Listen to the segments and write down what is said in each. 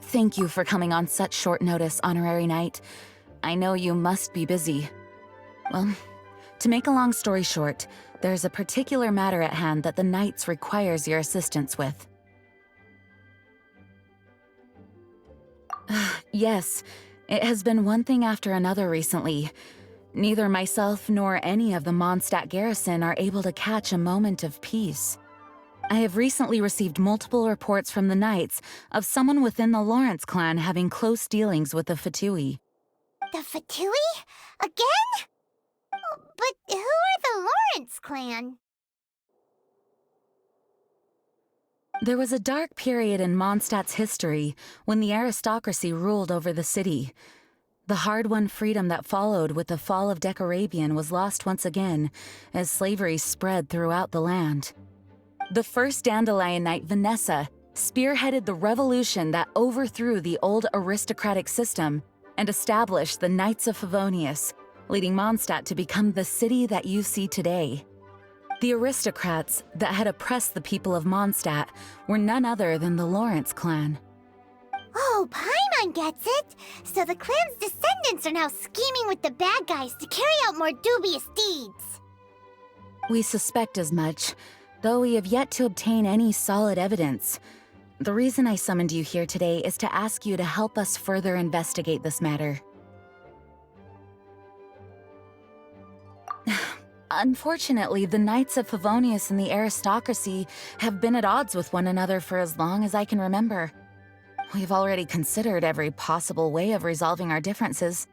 Thank you for coming on such short notice, Honorary Knight. I know you must be busy. Well, to make a long story short, there's a particular matter at hand that the Knights requires your assistance with. Yes, it has been one thing after another recently. Neither myself nor any of the Mondstadt garrison are able to catch a moment of peace. I have recently received multiple reports from the Knights of someone within the Lawrence clan having close dealings with the Fatui. The Fatui? Again? But who are the Lawrence clan? There was a dark period in Mondstadt's history when the aristocracy ruled over the city. The hard-won freedom that followed with the fall of Decorabian was lost once again as slavery spread throughout the land. The first Dandelion Knight, Vanessa, spearheaded the revolution that overthrew the old aristocratic system and established the Knights of Favonius, leading Mondstadt to become the city that you see today. The aristocrats that had oppressed the people of Mondstadt were none other than the Lawrence clan. Oh, Paimon gets it! So the clan's descendants are now scheming with the bad guys to carry out more dubious deeds. We suspect as much, though we have yet to obtain any solid evidence. The reason I summoned you here today is to ask you to help us further investigate this matter. Unfortunately, the Knights of Favonius and the aristocracy have been at odds with one another for as long as I can remember. We've already considered every possible way of resolving our differences,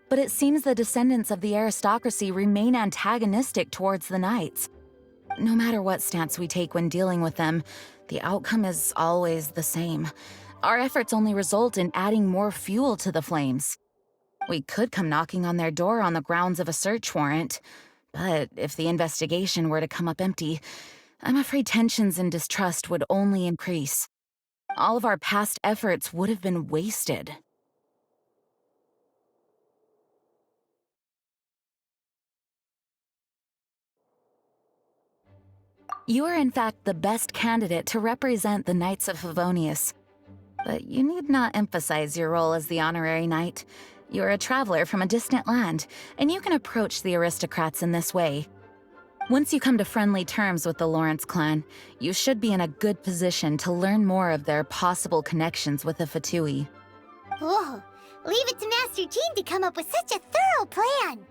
but it seems the descendants of the aristocracy remain antagonistic towards the Knights. No matter what stance we take when dealing with them, the outcome is always the same. Our efforts only result in adding more fuel to the flames. We could come knocking on their door on the grounds of a search warrant, but if the investigation were to come up empty, I'm afraid tensions and distrust would only increase. All of our past efforts would have been wasted. You are in fact the best candidate to represent the Knights of Favonius. But you need not emphasize your role as the honorary knight. You're a traveler from a distant land, and you can approach the aristocrats in this way. Once you come to friendly terms with the Lawrence clan, you should be in a good position to learn more of their possible connections with the Fatui. Whoa, leave it to Master Jean to come up with such a thorough plan!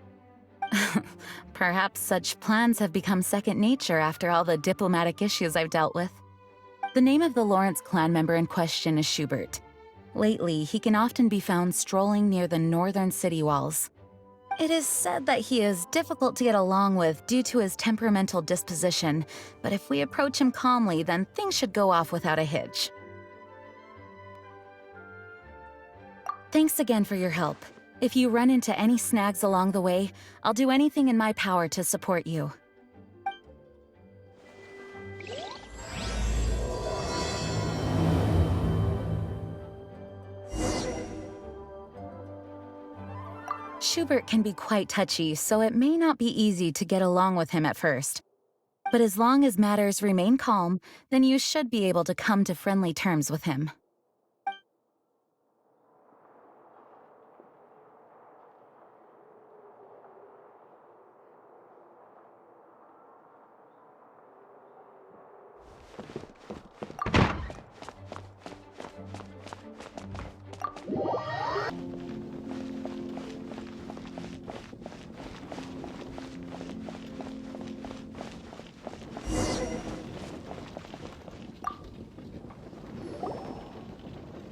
Perhaps such plans have become second nature after all the diplomatic issues I've dealt with. The name of the Lawrence clan member in question is Schubert. Lately, he can often be found strolling near the northern city walls. It is said that he is difficult to get along with due to his temperamental disposition, but if we approach him calmly, then things should go off without a hitch. Thanks again for your help. If you run into any snags along the way, I'll do anything in my power to support you. Schubert can be quite touchy, so it may not be easy to get along with him at first. But as long as matters remain calm, then you should be able to come to friendly terms with him.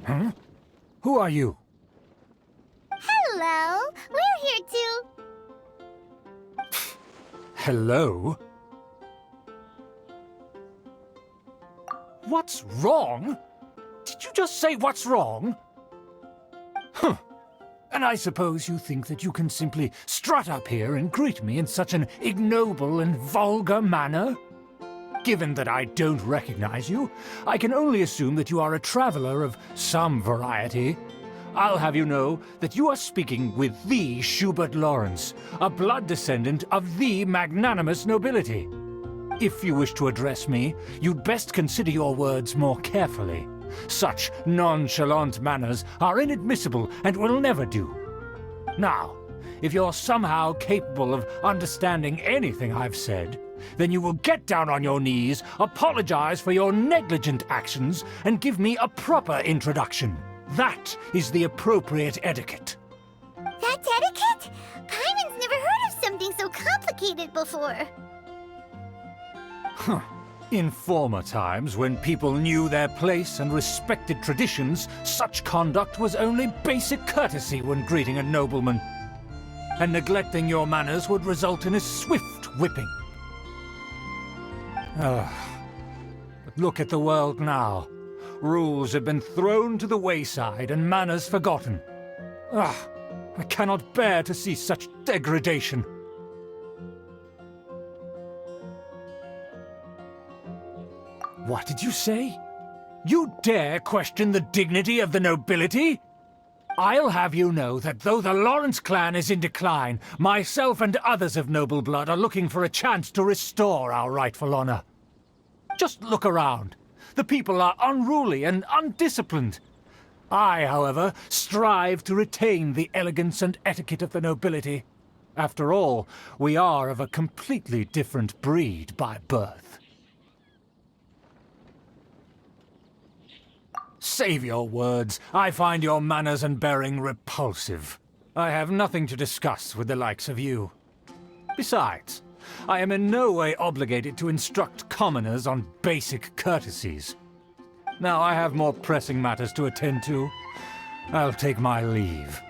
Huh? Who are you? Hello, we're here to... Hello? What's wrong? Did you just say what's wrong? Huh. And I suppose you think that you can simply strut up here and greet me in such an ignoble and vulgar manner? Given that I don't recognize you, I can only assume that you are a traveler of some variety. I'll have you know that you are speaking with the Schubert Lawrence, a blood descendant of the magnanimous nobility. If you wish to address me, you'd best consider your words more carefully. Such nonchalant manners are inadmissible and will never do. Now, if you're somehow capable of understanding anything I've said, then you will get down on your knees, apologize for your negligent actions, and give me a proper introduction. That is the appropriate etiquette. That's etiquette? Paimon's never heard of something so complicated before. In former times, when people knew their place and respected traditions, such conduct was only basic courtesy when greeting a nobleman. And neglecting your manners would result in a swift whipping. But look at the world now. Rules have been thrown to the wayside and manners forgotten. I cannot bear to see such degradation. What did you say? You dare question the dignity of the nobility? I'll have you know that though the Lawrence clan is in decline, myself and others of noble blood are looking for a chance to restore our rightful honor. Just look around. The people are unruly and undisciplined. I, however, strive to retain the elegance and etiquette of the nobility. After all, we are of a completely different breed by birth. Save your words. I find your manners and bearing repulsive. I have nothing to discuss with the likes of you. Besides, I am in no way obligated to instruct commoners on basic courtesies. Now I have more pressing matters to attend to. I'll take my leave.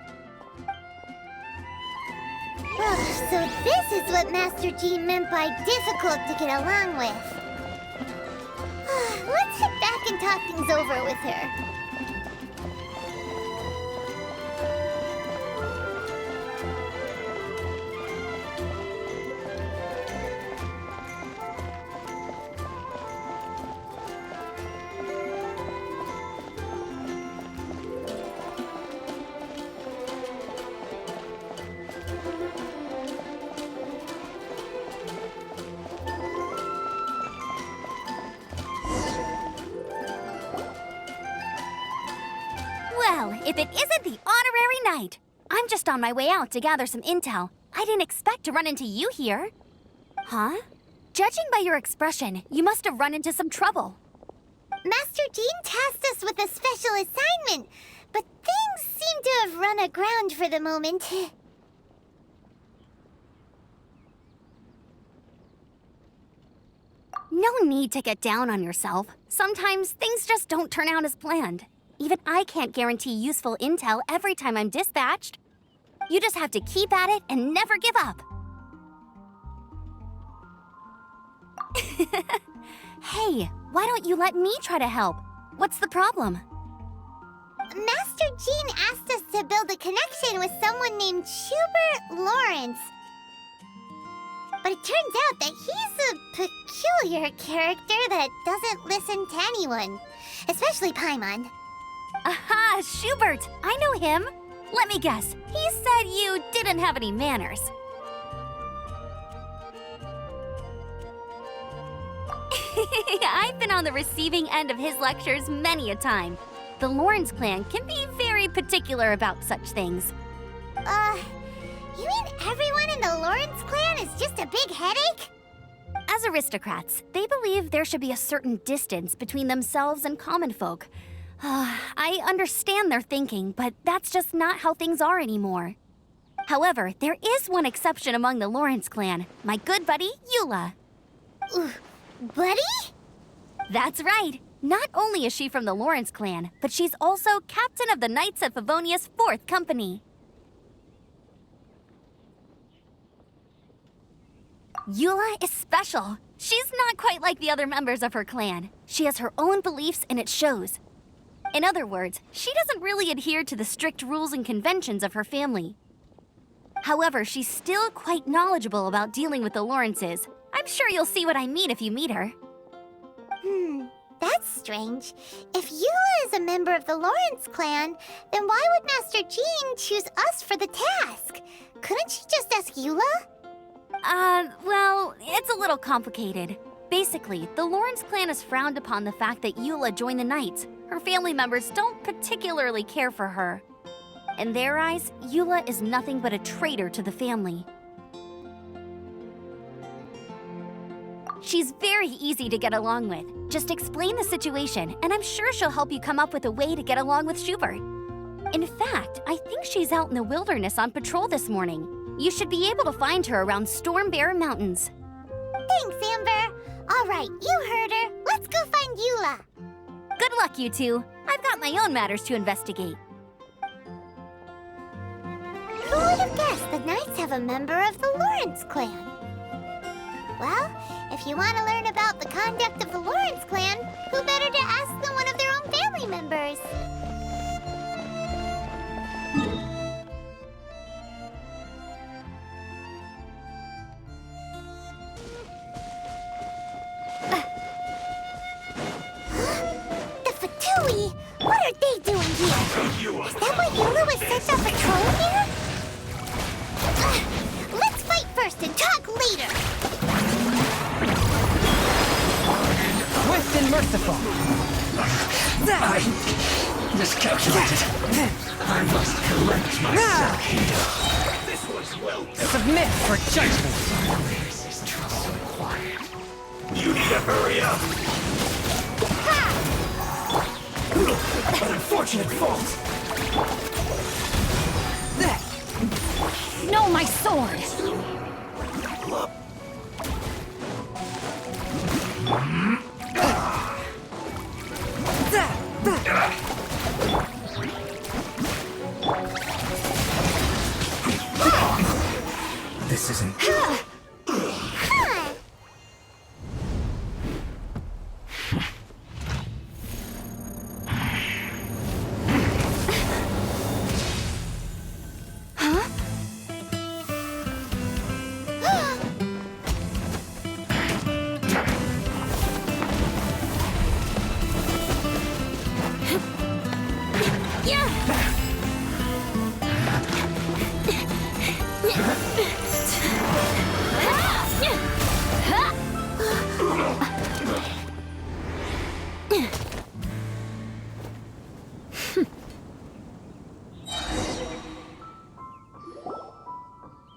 So this is what Master G meant by difficult to get along with. Let's head back and talk things over with her. Well, if it isn't the honorary knight! I'm just on my way out to gather some intel. I didn't expect to run into you here. Huh? Judging by your expression, you must have run into some trouble. Master Jean tasked us with a special assignment, but things seem to have run aground for the moment. No need to get down on yourself. Sometimes things just don't turn out as planned. Even I can't guarantee useful intel every time I'm dispatched. You just have to keep at it and never give up. Hey, why don't you let me try to help? What's the problem? Master Jean asked us to build a connection with someone named Schubert Lawrence. But it turns out that he's a peculiar character that doesn't listen to anyone, especially Paimon. Aha, Schubert! I know him. Let me guess, he said you didn't have any manners. I've been on the receiving end of his lectures many a time. The Lawrence clan can be very particular about such things. You mean everyone in the Lawrence clan is just a big headache? As aristocrats, they believe there should be a certain distance between themselves and common folk. I understand their thinking, but that's just not how things are anymore. However, there is one exception among the Lawrence clan, my good buddy, Eula. Buddy? That's right. Not only is she from the Lawrence clan, but she's also captain of the Knights of Favonia's 4th Company. Eula is special. She's not quite like the other members of her clan. She has her own beliefs and it shows. In other words, she doesn't really adhere to the strict rules and conventions of her family. However, she's still quite knowledgeable about dealing with the Lawrences. I'm sure you'll see what I mean if you meet her. That's strange. If Eula is a member of the Lawrence clan, then why would Master Jean choose us for the task? Couldn't she just ask Eula? Well, it's a little complicated. Basically, the Lawrence clan has frowned upon the fact that Eula joined the Knights. Her family members don't particularly care for her. In their eyes, Eula is nothing but a traitor to the family. She's very easy to get along with. Just explain the situation, and I'm sure she'll help you come up with a way to get along with Schubert. In fact, I think she's out in the wilderness on patrol this morning. You should be able to find her around Storm Bear Mountains. Thanks, Amber. All right, you heard her. Let's go find Eula. Good luck, you two. I've got my own matters to investigate. Who would have guessed the Knights have a member of the Lawrence clan? Well, if you want to learn about the conduct of the Lawrence clan, who better to ask than one of their own family members? The Fatui! What are they doing here? Is that why Eula was sent on patrol here? Let's fight first and talk later! Swift and merciful. I miscalculated. I must correct myself here. This was well done. Submit for judgment. This is trouble quiet. You need to hurry up. An unfortunate fault. No, my sword! This isn't...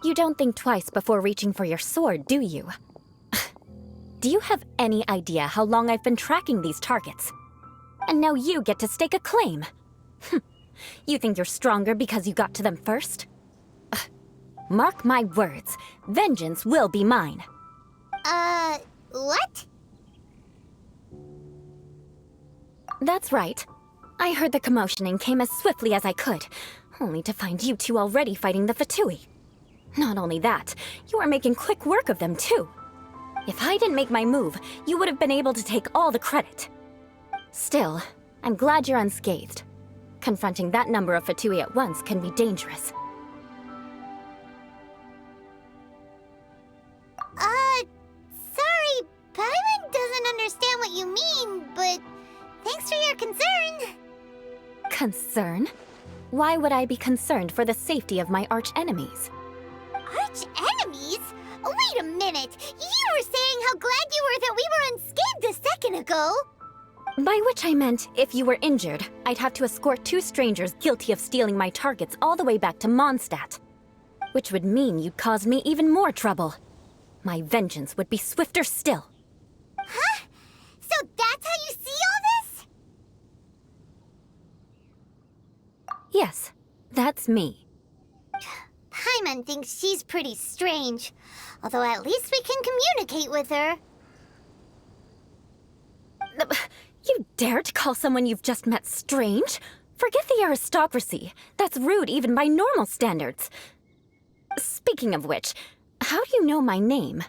You don't think twice before reaching for your sword, do you? Do you have any idea how long I've been tracking these targets? And now you get to stake a claim. You think you're stronger because you got to them first? Mark my words, vengeance will be mine. What? That's right. I heard the commotion and came as swiftly as I could, only to find you two already fighting the Fatui. Not only that, you are making quick work of them too. If I didn't make my move, you would have been able to take all the credit. Still, I'm glad you're unscathed. Confronting that number of Fatui at once can be dangerous. Sorry, Paimon doesn't understand what you mean, but thanks for your concern. Concern? Why would I be concerned for the safety of my arch-enemies? Arch-enemies? Wait a minute! You were saying how glad you were that we were unscathed a second ago! By which I meant, if you were injured, I'd have to escort two strangers guilty of stealing my targets all the way back to Mondstadt. Which would mean you'd cause me even more trouble. My vengeance would be swifter still. Huh? So that's how you see all this? Yes, that's me. Paimon thinks she's pretty strange. Although at least we can communicate with her. You dare to call someone you've just met strange? Forget the aristocracy. That's rude even by normal standards. Speaking of which, how do you know my name?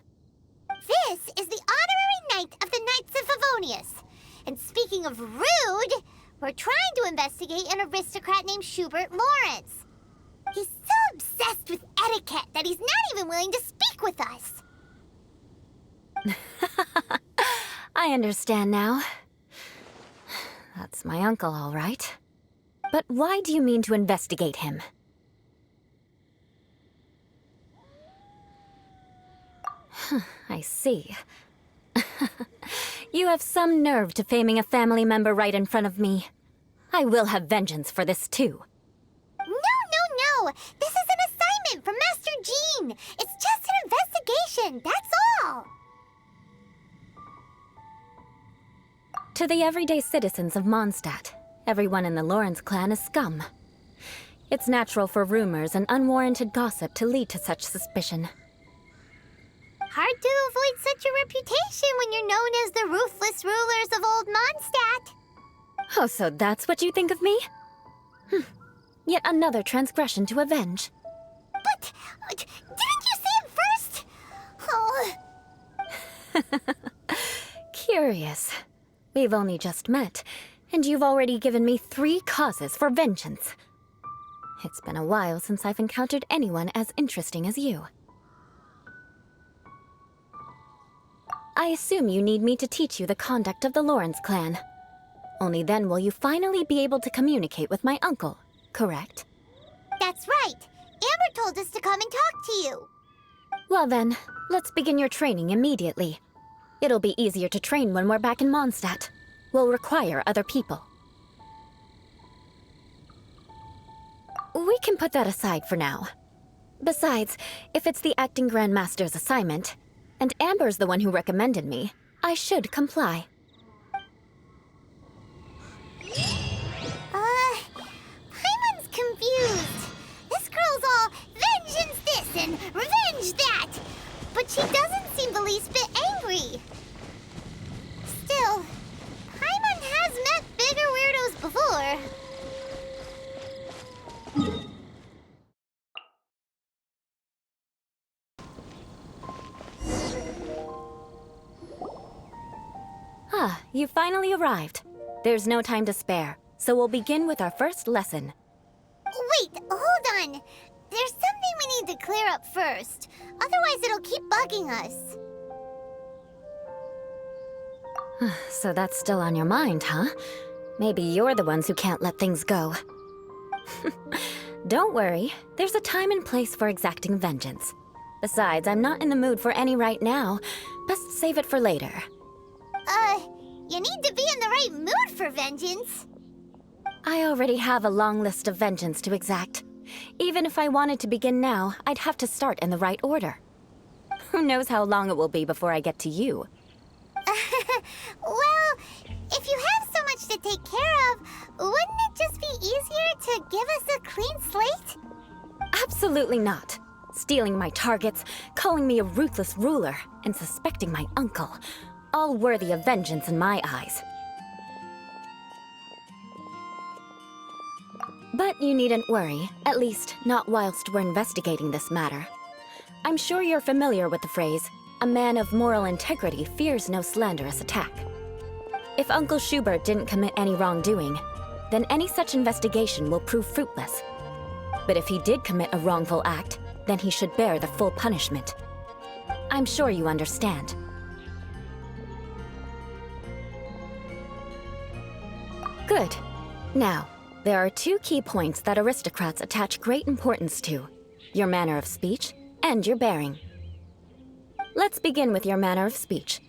This is the honorary knight of the Knights of Favonius. And speaking of rude, we're trying to investigate an aristocrat named Schubert Lawrence. He's so obsessed with etiquette that he's not even willing to speak with us. I understand now. That's my uncle, all right. But why do you mean to investigate him? I see. You have some nerve to faming a family member right in front of me. I will have vengeance for this too. No! This is an assignment from Master Jean! It's just an investigation, that's all! To the everyday citizens of Mondstadt, everyone in the Lawrence clan is scum. It's natural for rumors and unwarranted gossip to lead to such suspicion. Hard to avoid such a reputation when you're known as the ruthless rulers of Old Mondstadt. Oh, so that's what you think of me? Yet another transgression to avenge. But, didn't you say it first? Oh. Curious. We've only just met, and you've already given me 3 causes for vengeance. It's been a while since I've encountered anyone as interesting as you. I assume you need me to teach you the conduct of the Lawrence clan. Only then will you finally be able to communicate with my uncle, correct? That's right. Amber told us to come and talk to you. Well then, let's begin your training immediately. It'll be easier to train when we're back in Mondstadt. We'll require other people. We can put that aside for now. Besides, if it's the acting Grandmaster's assignment, and Amber's the one who recommended me, I should comply. Paimon's confused. This girl's all vengeance this and revenge that. But she doesn't seem the least bit angry. Still, Paimon has met bigger weirdos before. Ah, you finally arrived. There's no time to spare, so we'll begin with our first lesson. Wait, hold on. There's something we need to clear up first. Otherwise, it'll keep bugging us. So that's still on your mind, huh? Maybe you're the ones who can't let things go. Don't worry, there's a time and place for exacting vengeance. Besides, I'm not in the mood for any right now. Best save it for later. You need to be in the right mood for vengeance. I already have a long list of vengeance to exact. Even if I wanted to begin now, I'd have to start in the right order. Who knows how long it will be before I get to you? Well, if you have so much to take care of, wouldn't it just be easier to give us a clean slate? Absolutely not. Stealing my targets, calling me a ruthless ruler, and suspecting my uncle. All worthy of vengeance in my eyes. But you needn't worry, at least not whilst we're investigating this matter. I'm sure you're familiar with the phrase, a man of moral integrity fears no slanderous attack. If Uncle Schubert didn't commit any wrongdoing, then any such investigation will prove fruitless. But if he did commit a wrongful act, then he should bear the full punishment. I'm sure you understand. Good. Now, there are 2 key points that aristocrats attach great importance to: your manner of speech and your bearing. Let's begin with your manner of speech.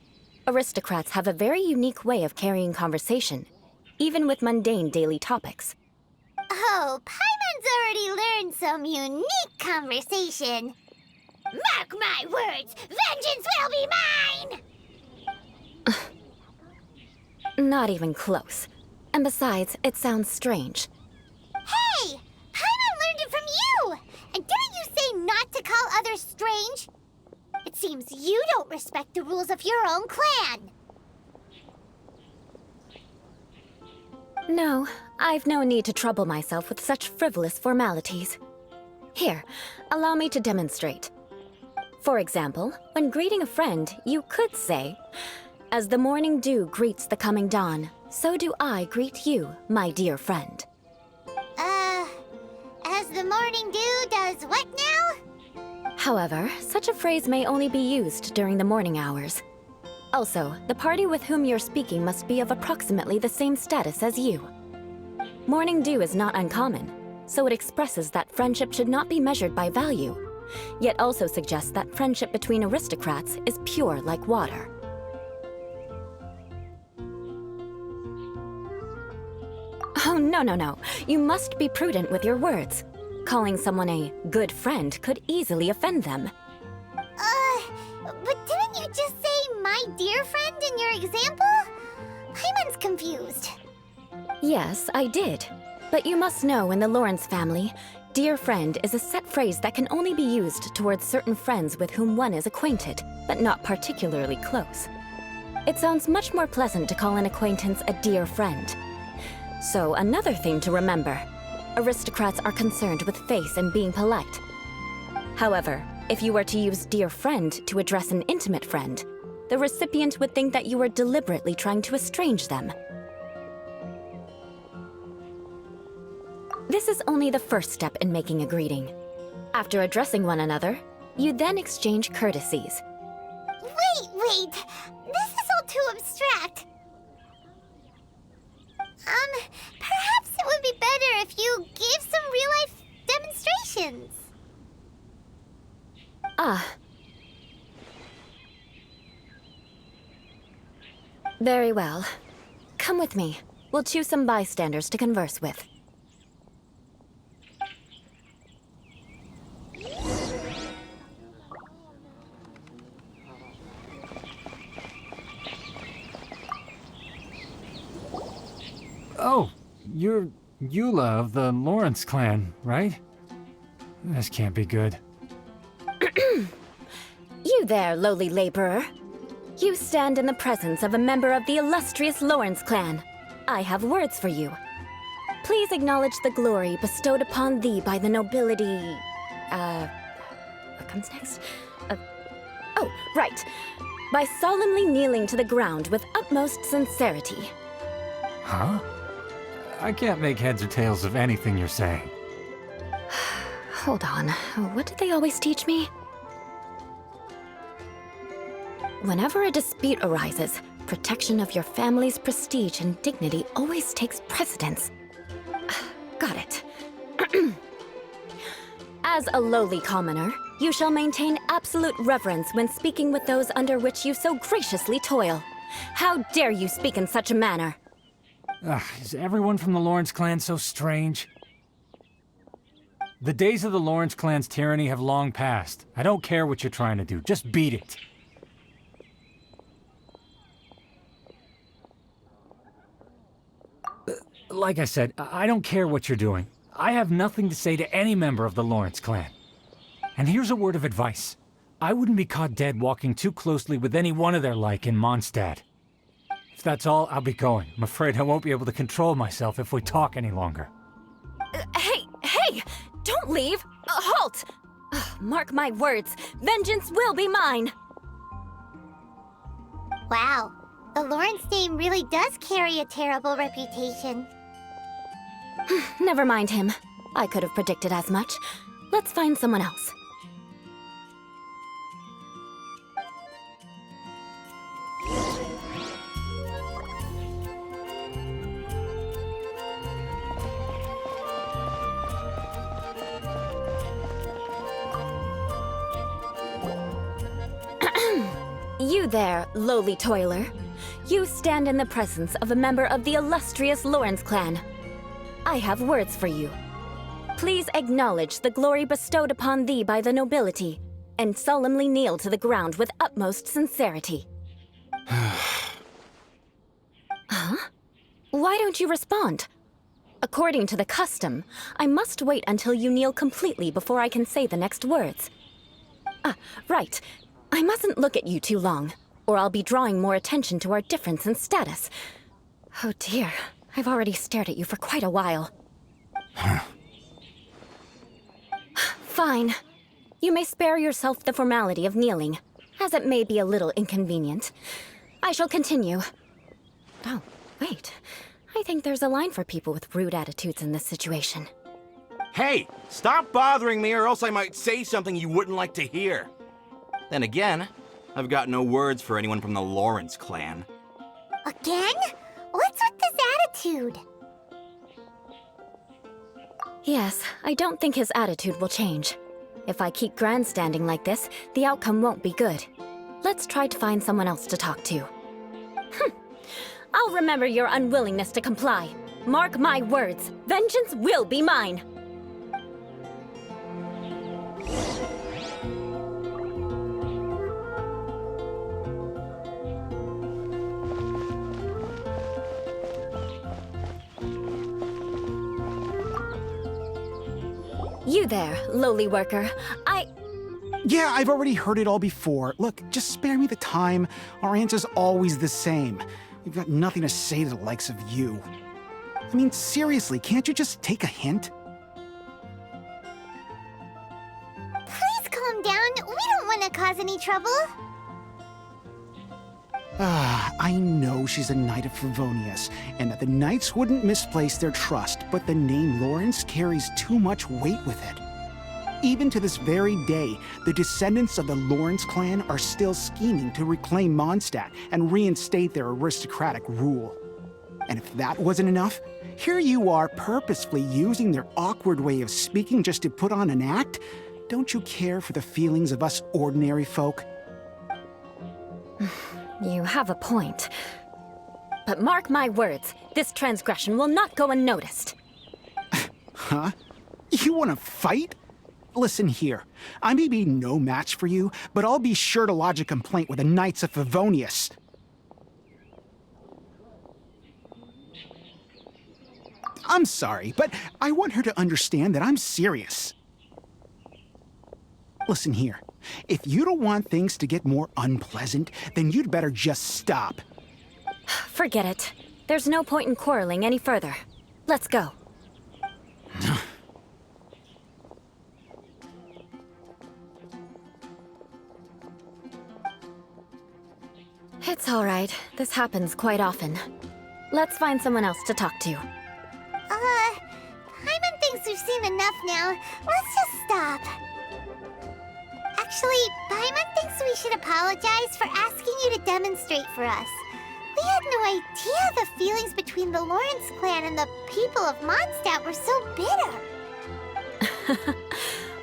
Aristocrats have a very unique way of carrying conversation, even with mundane daily topics. Oh, Paimon's already learned some unique conversation. Mark my words, vengeance will be mine! Not even close. And besides, it sounds strange. Hey! Paimon learned it from you! And didn't you say not to call others strange? It seems you don't respect the rules of your own clan. No, I've no need to trouble myself with such frivolous formalities. Here, allow me to demonstrate. For example, when greeting a friend, you could say, "As the morning dew greets the coming dawn, so do I greet you, my dear friend." As the morning dew does what now? However, such a phrase may only be used during the morning hours. Also, the party with whom you're speaking must be of approximately the same status as you. Morning dew is not uncommon, so it expresses that friendship should not be measured by value, yet also suggests that friendship between aristocrats is pure like water. no. You must be prudent with your words. Calling someone a good friend could easily offend them. But didn't you just say my dear friend in your example? Paimon's confused. Yes, I did. But you must know in the Lawrence family, dear friend is a set phrase that can only be used towards certain friends with whom one is acquainted, but not particularly close. It sounds much more pleasant to call an acquaintance a dear friend. So another thing to remember, aristocrats are concerned with face and being polite. However, if you were to use dear friend to address an intimate friend, the recipient would think that you were deliberately trying to estrange them. This is only the first step in making a greeting. After addressing one another, you then exchange courtesies. Wait! This is all too abstract. Perhaps it would be better if you gave some real-life demonstrations. Very well. Come with me. We'll choose some bystanders to converse with. Oh, you're Eula of the Lawrence clan, right? This can't be good. You there, lowly laborer. You stand in the presence of a member of the illustrious Lawrence clan. I have words for you. Please acknowledge the glory bestowed upon thee by the nobility... What comes next? Oh, right. By solemnly kneeling to the ground with utmost sincerity. Huh? I can't make heads or tails of anything you're saying. Hold on. What did they always teach me? Whenever a dispute arises, protection of your family's prestige and dignity always takes precedence. Got it. As a lowly commoner, you shall maintain absolute reverence when speaking with those under which you so graciously toil. How dare you speak in such a manner? Is everyone from the Lawrence clan so strange? The days of the Lawrence clan's tyranny have long passed. I don't care what you're trying to do. Just beat it. Like I said, I don't care what you're doing. I have nothing to say to any member of the Lawrence clan. And here's a word of advice. I wouldn't be caught dead walking too closely with any one of their like in Mondstadt. If that's all, I'll be going. I'm afraid I won't be able to control myself if we talk any longer. Hey! Don't leave! Halt! Mark my words, vengeance will be mine! Wow, the Lawrence name really does carry a terrible reputation. Never mind him. I could have predicted as much. Let's find someone else. You there, lowly toiler. You stand in the presence of a member of the illustrious Lawrence clan. I have words for you. Please acknowledge the glory bestowed upon thee by the nobility, and solemnly kneel to the ground with utmost sincerity. Huh? Why don't you respond? According to the custom, I must wait until you kneel completely before I can say the next words. Right. I mustn't look at you too long, or I'll be drawing more attention to our difference in status. Oh dear, I've already stared at you for quite a while. Fine. You may spare yourself the formality of kneeling, as it may be a little inconvenient. I shall continue. Oh, wait. I think there's a line for people with rude attitudes in this situation. Hey, stop bothering me or else I might say something you wouldn't like to hear. Then again, I've got no words for anyone from the Lawrence clan. Again? What's with this attitude? Yes, I don't think his attitude will change. If I keep grandstanding like this, the outcome won't be good. Let's try to find someone else to talk to. I'll remember your unwillingness to comply. Mark my words, vengeance will be mine. You there, lowly worker. Yeah, I've already heard it all before. Look, just spare me the time. Our answer's always the same. We've got nothing to say to the likes of you. I mean, seriously, can't you just take a hint? Please calm down. We don't want to cause any trouble. I know she's a Knight of Favonius, and that the Knights wouldn't misplace their trust, but the name Lawrence carries too much weight with it. Even to this very day, the descendants of the Lawrence clan are still scheming to reclaim Mondstadt and reinstate their aristocratic rule. And if that wasn't enough, here you are purposefully using their awkward way of speaking just to put on an act? Don't you care for the feelings of us ordinary folk? You have a point. But mark my words, this transgression will not go unnoticed. Huh? You want to fight? Listen here, I may be no match for you, but I'll be sure to lodge a complaint with the Knights of Favonius. I'm sorry, but I want her to understand that I'm serious. Listen here, if you don't want things to get more unpleasant, then you'd better just stop. Forget it. There's no point in quarreling any further. Let's go. It's all right. This happens quite often. Let's find someone else to talk to. Paimon thinks we've seen enough now. Let's just stop. Actually, Paimon thinks we should apologize for asking you to demonstrate for us. We had no idea the feelings between the Lawrence clan and the people of Mondstadt were so bitter.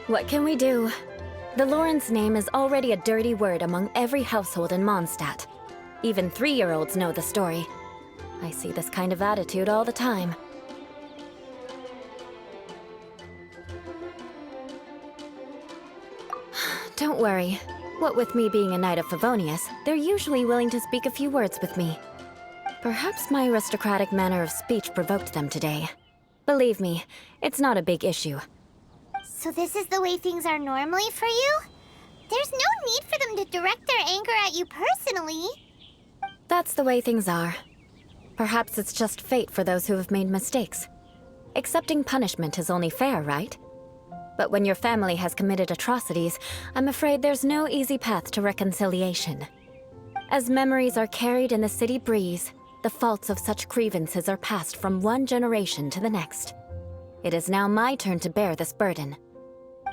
What can we do? The Lawrence name is already a dirty word among every household in Mondstadt. Even 3-year-olds know the story. I see this kind of attitude all the time. Don't worry. What with me being a Knight of Favonius, they're usually willing to speak a few words with me. Perhaps my aristocratic manner of speech provoked them today. Believe me, it's not a big issue. So this is the way things are normally for you? There's no need for them to direct their anger at you personally. That's the way things are. Perhaps it's just fate for those who have made mistakes. Accepting punishment is only fair, right? But when your family has committed atrocities, I'm afraid there's no easy path to reconciliation. As memories are carried in the city breeze, the faults of such grievances are passed from one generation to the next. It is now my turn to bear this burden.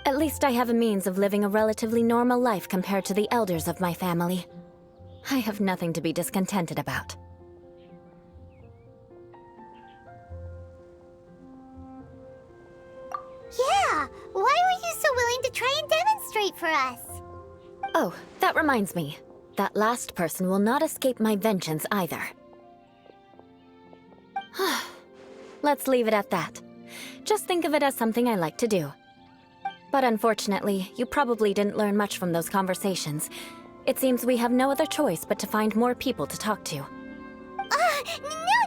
At least I have a means of living a relatively normal life compared to the elders of my family. I have nothing to be discontented about. Yeah, why were you so willing to try and demonstrate for us? Oh, that reminds me. That last person will not escape my vengeance either. Let's leave it at that. Just think of it as something I like to do. But unfortunately, you probably didn't learn much from those conversations. It seems we have no other choice but to find more people to talk to. No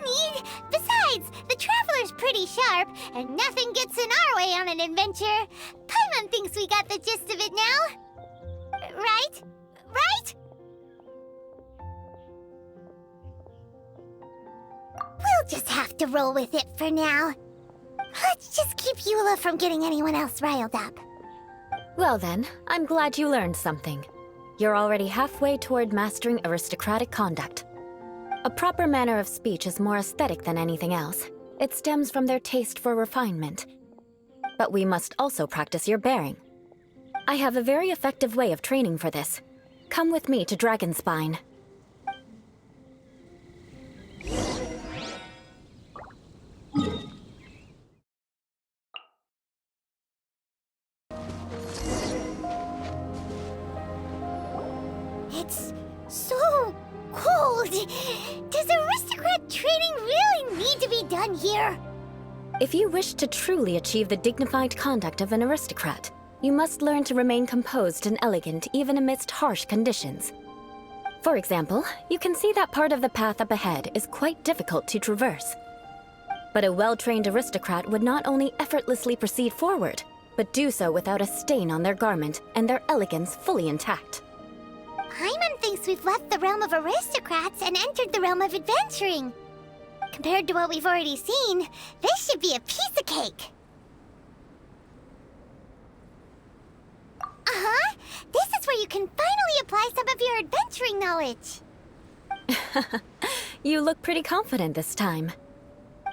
need! Besides, the Traveler's pretty sharp, and nothing gets in our way on an adventure. Paimon thinks we got the gist of it now. Right? Right? We'll just have to roll with it for now. Let's just keep Eula from getting anyone else riled up. Well then, I'm glad you learned something. You're already halfway toward mastering aristocratic conduct. A proper manner of speech is more aesthetic than anything else. It stems from their taste for refinement. But we must also practice your bearing. I have a very effective way of training for this. Come with me to Dragonspine. It's so cold. Does aristocrat training really need to be done here? If you wish to truly achieve the dignified conduct of an aristocrat, you must learn to remain composed and elegant even amidst harsh conditions. For example, you can see that part of the path up ahead is quite difficult to traverse. But a well-trained aristocrat would not only effortlessly proceed forward, but do so without a stain on their garment and their elegance fully intact. Paimon thinks we've left the realm of aristocrats and entered the realm of adventuring. Compared to what we've already seen, this should be a piece of cake. Uh-huh. This is where you can finally apply some of your adventuring knowledge. You look pretty confident this time.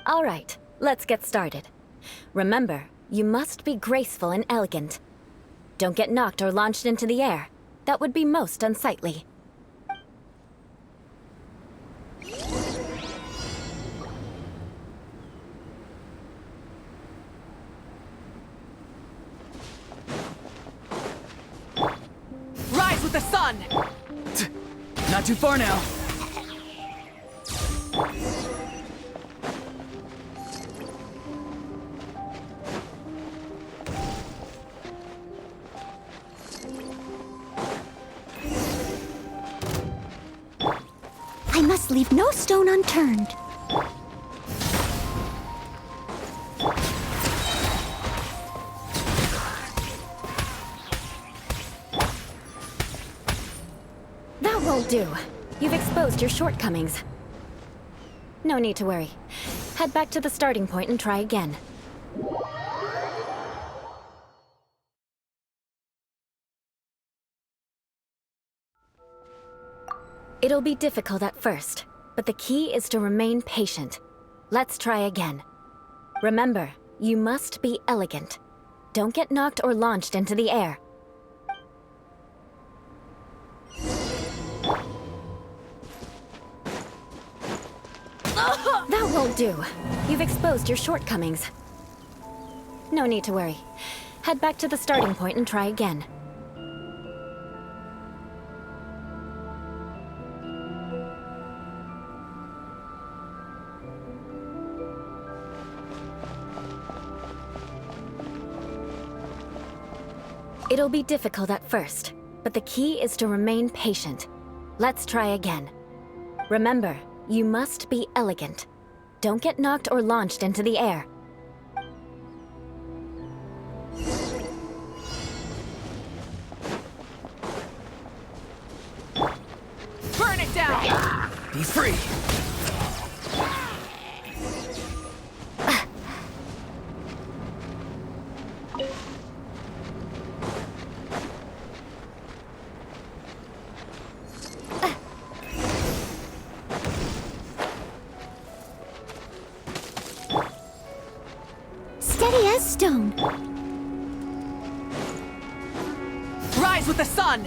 All right, let's get started. Remember, you must be graceful and elegant. Don't get knocked or launched into the air. That would be most unsightly. Rise with the sun! Not too far now. I must leave no stone unturned. That won't do. You've exposed your shortcomings. No need to worry. Head back to the starting point and try again. It'll be difficult at first, but the key is to remain patient. Let's try again. Remember, you must be elegant. Don't get knocked or launched into the air. That won't do. You've exposed your shortcomings. No need to worry. Head back to the starting point and try again. It'll be difficult at first, but the key is to remain patient. Let's try again. Remember, you must be elegant. Don't get knocked or launched into the air. Burn it down! Be free! Steady as stone. Rise with the sun!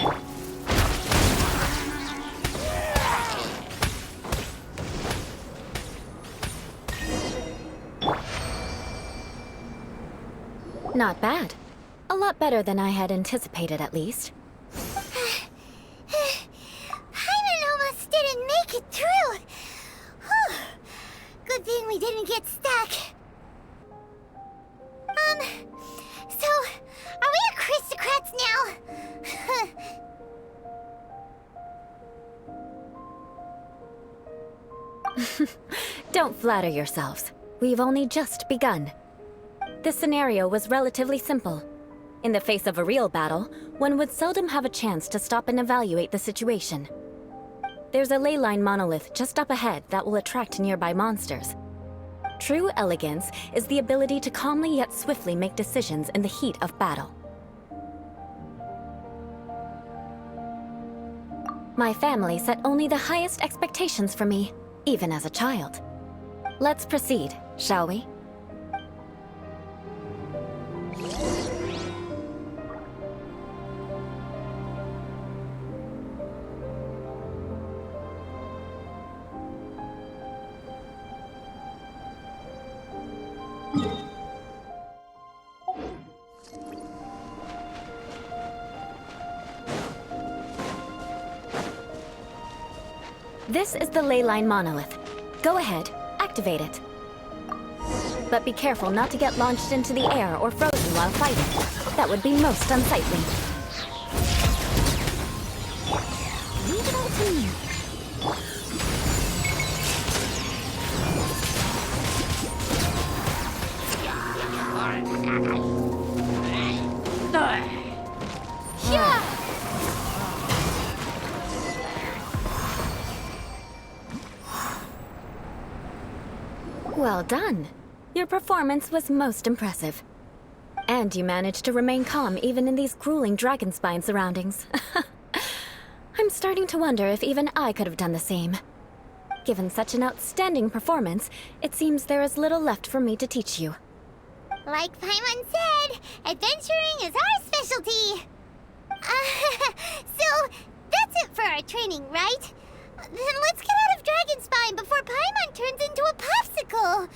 Not bad. A lot better than I had anticipated, at least. Paimon almost didn't make it through. Whew. Good thing we didn't get stuck. So, are we aristocrats now? Don't flatter yourselves. We've only just begun. This scenario was relatively simple. In the face of a real battle, one would seldom have a chance to stop and evaluate the situation. There's a ley line monolith just up ahead that will attract nearby monsters. True elegance is the ability to calmly yet swiftly make decisions in the heat of battle. My family set only the highest expectations for me, even as a child. Let's proceed, shall we? This is the ley line monolith. Go ahead, activate it. But be careful not to get launched into the air or frozen while fighting. That would be most unsightly. Leave it all to me. Well done. Your performance was most impressive. And you managed to remain calm even in these grueling dragonspine surroundings. I'm starting to wonder if even I could have done the same. Given such an outstanding performance, it seems there is little left for me to teach you. Like Paimon said, adventuring is our specialty. So, that's it for our training, right? Then let's get out of Dragonspine before Paimon turns into a popsicle.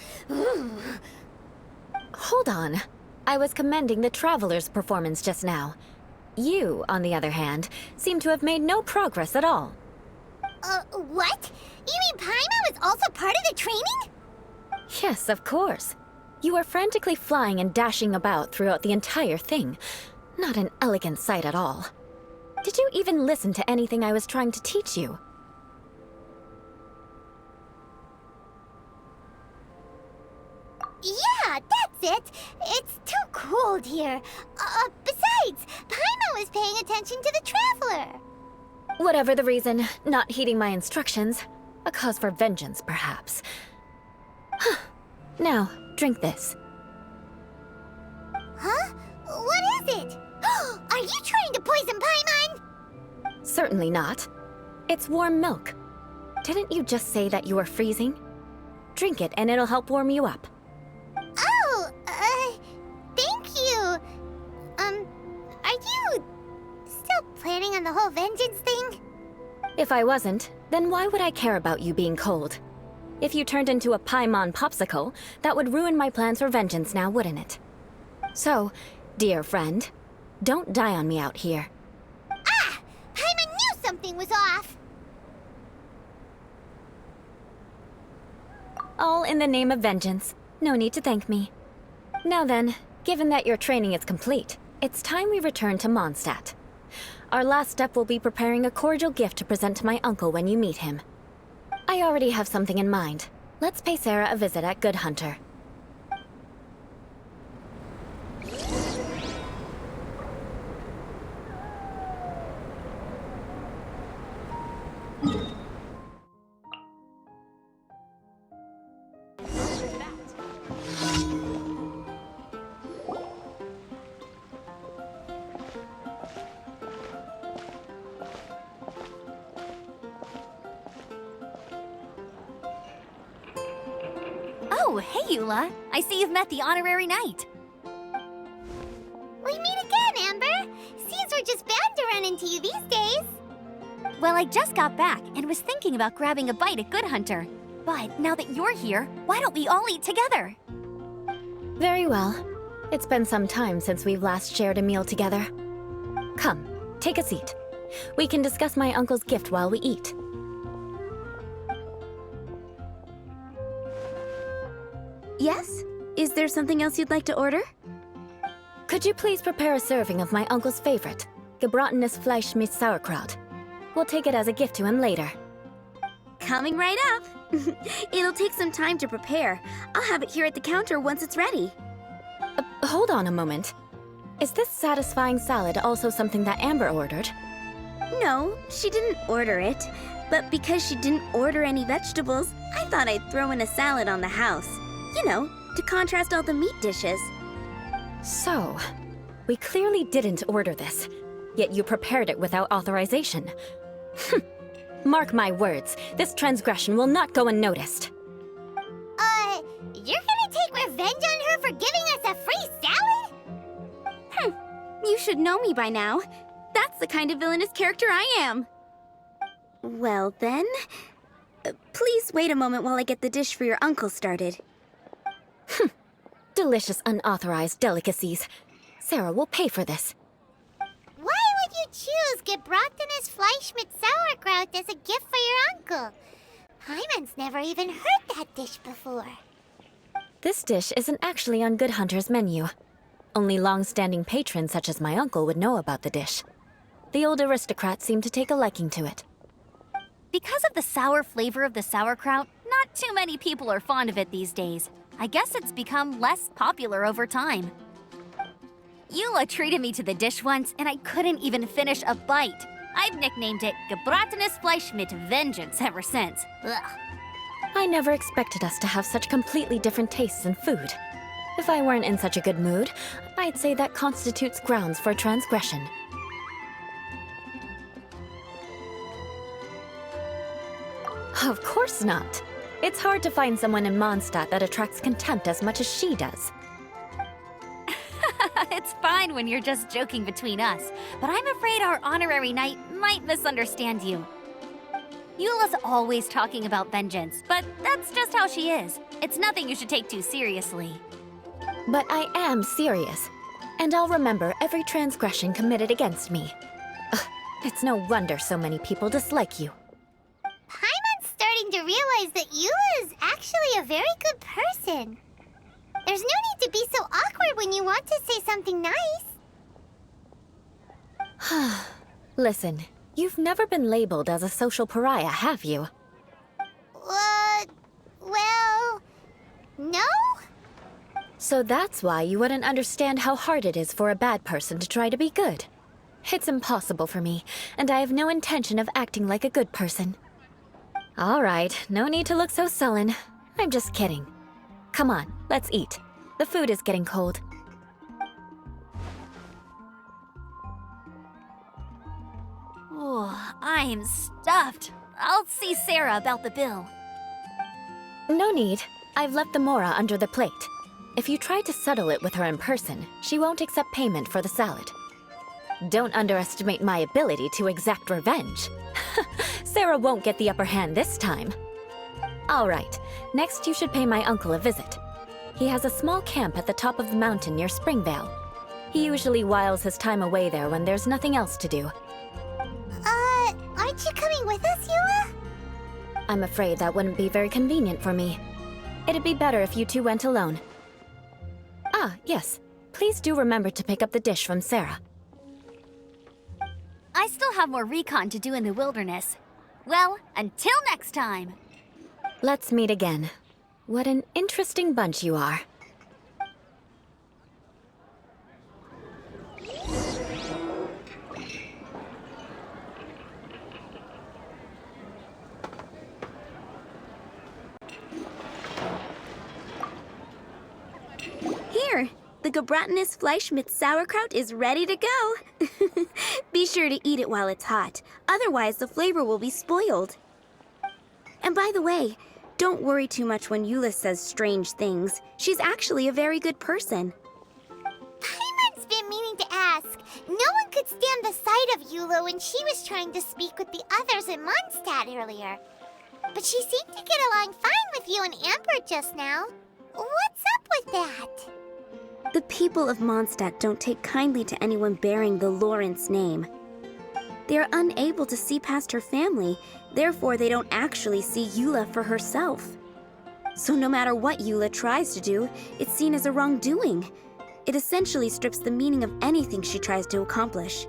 Hold on. I was commending the Traveler's performance just now. You, on the other hand, seem to have made no progress at all. What? You mean Paimon was also part of the training? Yes, of course. You were frantically flying and dashing about throughout the entire thing. Not an elegant sight at all. Did you even listen to anything I was trying to teach you? Yeah, that's it. It's too cold here. Besides, Paimon was paying attention to the Traveler. Whatever the reason, not heeding my instructions. A cause for vengeance, perhaps. Now, drink this. Huh? What is it? Are you trying to poison Paimon? Certainly not. It's warm milk. Didn't you just say that you were freezing? Drink it and it'll help warm you up. Oh, thank you. Are you still planning on the whole vengeance thing? If I wasn't, then why would I care about you being cold? If you turned into a Paimon popsicle, that would ruin my plans for vengeance now, wouldn't it? So, dear friend, don't die on me out here. Ah! Paimon knew something was off! All in the name of vengeance. No need to thank me. Now then, given that your training is complete, it's time we return to Mondstadt. Our last step will be preparing a cordial gift to present to my uncle when you meet him. I already have something in mind. Let's pay Sarah a visit at Good Hunter. Oh, hey, Eula. I see you've met the honorary knight. We meet again, Amber! Seems we're just bound to run into you these days. Well, I just got back and was thinking about grabbing a bite at Good Hunter. But now that you're here, why don't we all eat together? Very well. It's been some time since we've last shared a meal together. Come, take a seat. We can discuss my uncle's gift while we eat. Yes? Is there something else you'd like to order? Could you please prepare a serving of my uncle's favorite, gebratenes Fleisch mit Sauerkraut? We'll take it as a gift to him later. Coming right up. It'll take some time to prepare. I'll have it here at the counter once it's ready. Hold on a moment. Is this satisfying salad also something that Amber ordered? No, she didn't order it. But because she didn't order any vegetables, I thought I'd throw in a salad on the house. You know, to contrast all the meat dishes. So, we clearly didn't order this, yet you prepared it without authorization. Mark my words, this transgression will not go unnoticed. You're gonna take revenge on her for giving us a free salad? You should know me by now. That's the kind of villainous character I am. Well then, please wait a moment while I get the dish for your uncle started. Delicious unauthorized delicacies. Sarah will pay for this. Why would you choose gebratenes Fleisch mit Sauerkraut as a gift for your uncle? Paimon's never even heard that dish before. This dish isn't actually on Good Hunter's menu. Only long-standing patrons such as my uncle would know about the dish. The old aristocrat seemed to take a liking to it. Because of the sour flavor of the sauerkraut, not too many people are fond of it these days. I guess it's become less popular over time. Eula treated me to the dish once, and I couldn't even finish a bite. I've nicknamed it Gebratenes Fleisch mit Vengeance ever since. Ugh. I never expected us to have such completely different tastes in food. If I weren't in such a good mood, I'd say that constitutes grounds for transgression. Of course not. It's hard to find someone in Mondstadt that attracts contempt as much as she does. It's fine when you're just joking between us, but I'm afraid our honorary knight might misunderstand you. Eula's always talking about vengeance, but that's just how she is. It's nothing you should take too seriously. But I am serious, and I'll remember every transgression committed against me. Ugh, it's no wonder so many people dislike you. Paimon's starting to realize that Eula is actually a very good person. There's no need to be so awkward when you want to say something nice. Listen, you've never been labeled as a social pariah, have you? Well, no? So that's why you wouldn't understand how hard it is for a bad person to try to be good. It's impossible for me, and I have no intention of acting like a good person. All right, no need to look so sullen. I'm just kidding. Come on, let's eat. The food is getting cold. Oh, I'm stuffed. I'll see Sarah about the bill. No need. I've left the mora under the plate. If you try to settle it with her in person, she won't accept payment for the salad. Don't underestimate my ability to exact revenge. Sarah won't get the upper hand this time. All right, next you should pay my uncle a visit. He has a small camp at the top of the mountain near Springvale. He usually whiles his time away there when there's nothing else to do. Aren't you coming with us, Eula? I'm afraid that wouldn't be very convenient for me. It'd be better if you two went alone. Ah, yes. Please do remember to pick up the dish from Sarah. I still have more recon to do in the wilderness. Well, until next time. Let's meet again. What an interesting bunch you are. Here, the Gebratenes Fleisch mit sauerkraut is ready to go. Be sure to eat it while it's hot, otherwise the flavor will be spoiled. And by the way, don't worry too much when Eula says strange things. She's actually a very good person. Paimon's been meaning to ask. No one could stand the sight of Eula when she was trying to speak with the others in Mondstadt earlier. But she seemed to get along fine with you and Amber just now. What's up with that? The people of Mondstadt don't take kindly to anyone bearing the Lawrence name. They are unable to see past her family, therefore they don't actually see Eula for herself. So no matter what Eula tries to do, it's seen as a wrongdoing. It essentially strips the meaning of anything she tries to accomplish.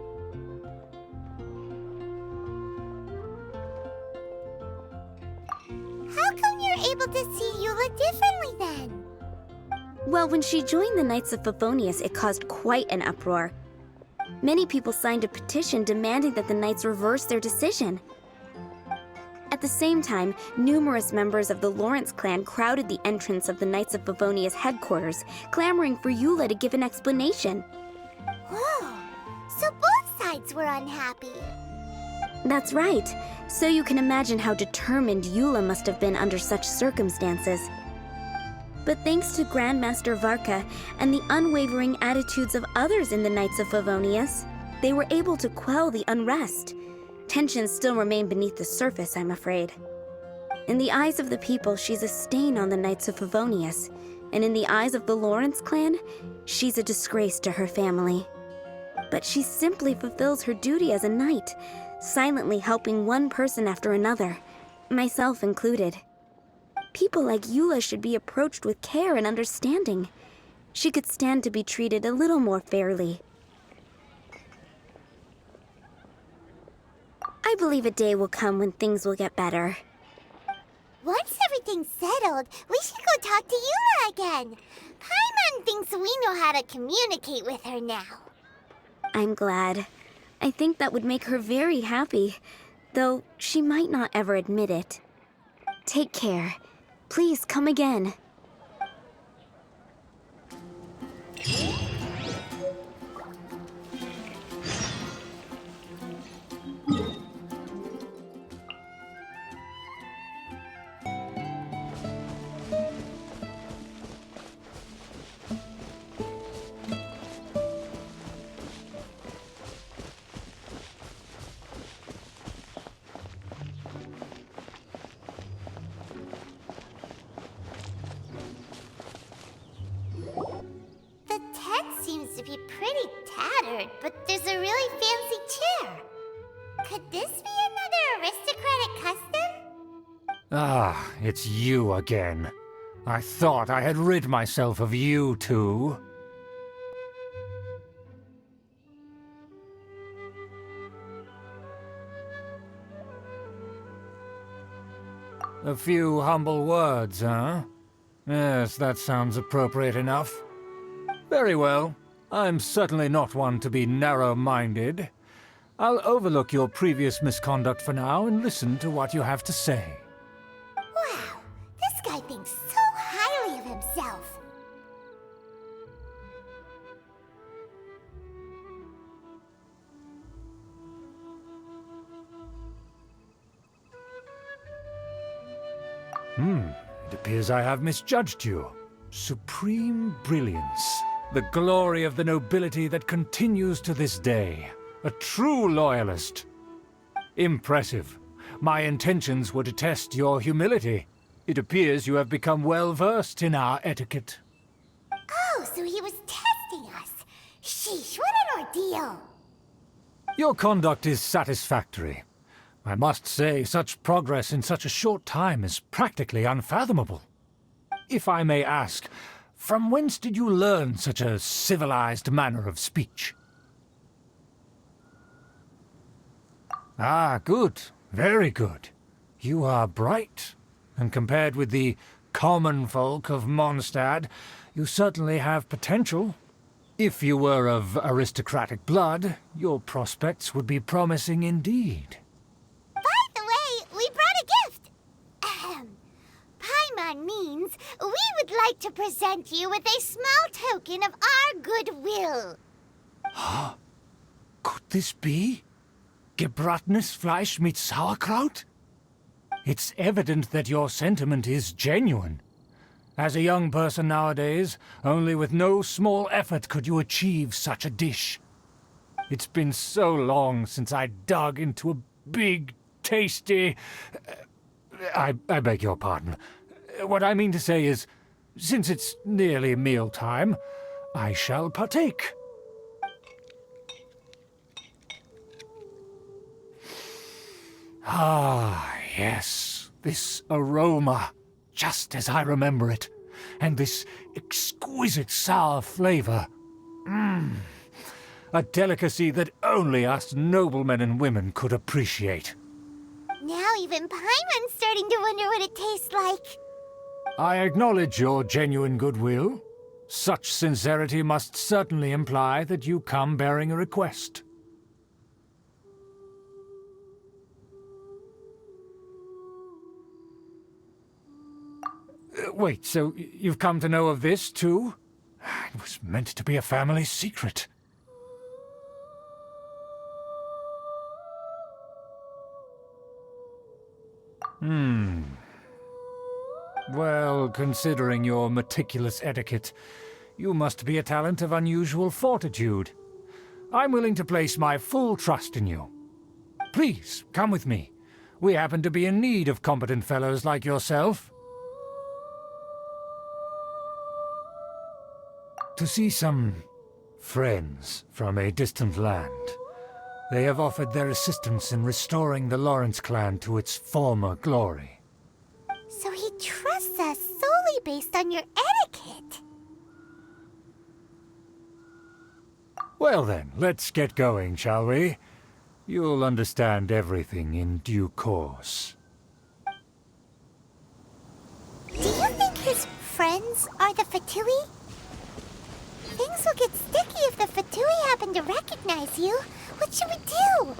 How come you're able to see Eula differently then? Well, when she joined the Knights of Favonius, it caused quite an uproar. Many people signed a petition demanding that the Knights reverse their decision. At the same time, numerous members of the Lawrence clan crowded the entrance of the Knights of Favonius headquarters, clamoring for Eula to give an explanation. Whoa, so both sides were unhappy. That's right. So you can imagine how determined Eula must have been under such circumstances. But thanks to Grandmaster Varka and the unwavering attitudes of others in the Knights of Favonius, they were able to quell the unrest. Tensions still remain beneath the surface, I'm afraid. In the eyes of the people, she's a stain on the Knights of Favonius, and in the eyes of the Lawrence clan, she's a disgrace to her family. But she simply fulfills her duty as a knight, silently helping one person after another, myself included. People like Eula should be approached with care and understanding. She could stand to be treated a little more fairly. I believe a day will come when things will get better. Once everything's settled, we should go talk to Eula again. Paimon thinks we know how to communicate with her now. I'm glad. I think that would make her very happy, though she might not ever admit it. Take care. Please come again. The tent seems to be pretty tattered, but there's a really fancy chair. Could this be another aristocratic custom? Ah, it's you again. I thought I had rid myself of you two. A few humble words, huh? Yes, that sounds appropriate enough. Very well. I'm certainly not one to be narrow-minded. I'll overlook your previous misconduct for now and listen to what you have to say. Wow, this guy thinks so highly of himself. It appears I have misjudged you. Supreme brilliance. The glory of the nobility that continues to this day. A true loyalist. Impressive. My intentions were to test your humility. It appears you have become well-versed in our etiquette. Oh, so he was testing us. Sheesh, what an ordeal. Your conduct is satisfactory. I must say, such progress in such a short time is practically unfathomable. If I may ask, from whence did you learn such a civilized manner of speech? Ah, good. Very good. You are bright, and compared with the common folk of Mondstadt, you certainly have potential. If you were of aristocratic blood, your prospects would be promising indeed. By the way, we brought a gift. Ahem. Paimon means we would like to present you with a small token of our goodwill. Could this be? Gebratenes Fleisch mit Sauerkraut? It's evident that your sentiment is genuine. As a young person nowadays, only with no small effort could you achieve such a dish. It's been so long since I dug into a big, tasty... I beg your pardon. What I mean to say is, since it's nearly mealtime, I shall partake. Ah, yes, this aroma, just as I remember it, and this exquisite sour flavor. A delicacy that only us noblemen and women could appreciate. Now even Paimon's starting to wonder what it tastes like. I acknowledge your genuine goodwill. Such sincerity must certainly imply that you come bearing a request. Wait, so you've come to know of this, too? It was meant to be a family secret. Well, considering your meticulous etiquette, you must be a talent of unusual fortitude. I'm willing to place my full trust in you. Please, come with me. We happen to be in need of competent fellows like yourself. To see some friends from a distant land. They have offered their assistance in restoring the Lawrence clan to its former glory. So he trusts us solely based on your etiquette. Well then, let's get going, shall we? You'll understand everything in due course. Do you think his friends are the Fatui? Things will get sticky if the Fatui happen to recognize you. What should we do?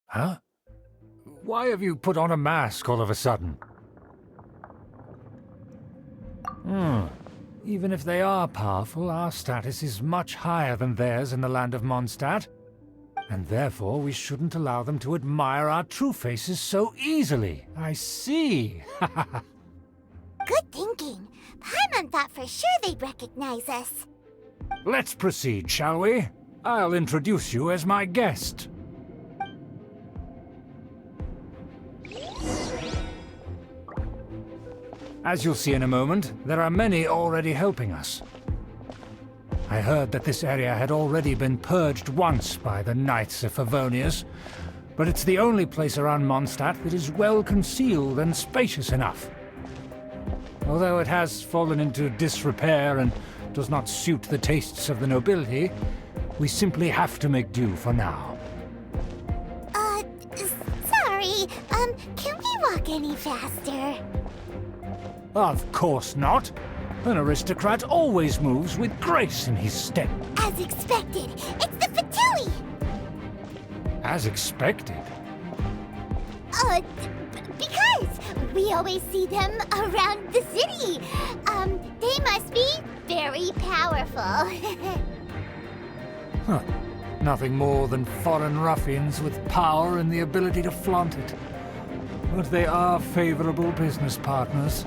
Huh? Why have you put on a mask all of a sudden? Even if they are powerful, our status is much higher than theirs in the land of Mondstadt. And therefore we shouldn't allow them to admire our true faces so easily. I see. Good thinking. Paimon thought for sure they'd recognize us. Let's proceed, shall we? I'll introduce you as my guest. As you'll see in a moment, there are many already helping us. I heard that this area had already been purged once by the Knights of Favonius, but it's the only place around Mondstadt that is well concealed and spacious enough. Although it has fallen into disrepair and does not suit the tastes of the nobility, we simply have to make do for now. Sorry, can we walk any faster? Of course not. An aristocrat always moves with grace in his step. As expected, it's the Fatui! As expected? Because we always see them around the city. They must be very powerful. Huh. Nothing more than foreign ruffians with power and the ability to flaunt it. But they are favorable business partners.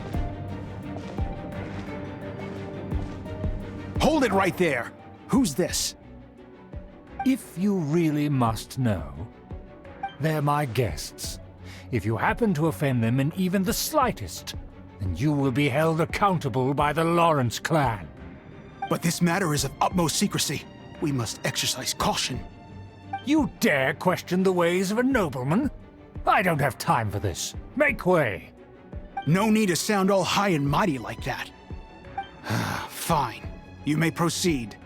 Hold it right there! Who's this? If you really must know, they're my guests. If you happen to offend them in even the slightest, then you will be held accountable by the Lawrence clan. But this matter is of utmost secrecy. We must exercise caution. You dare question the ways of a nobleman? I don't have time for this. Make way. No need to sound all high and mighty like that. Fine. You may proceed.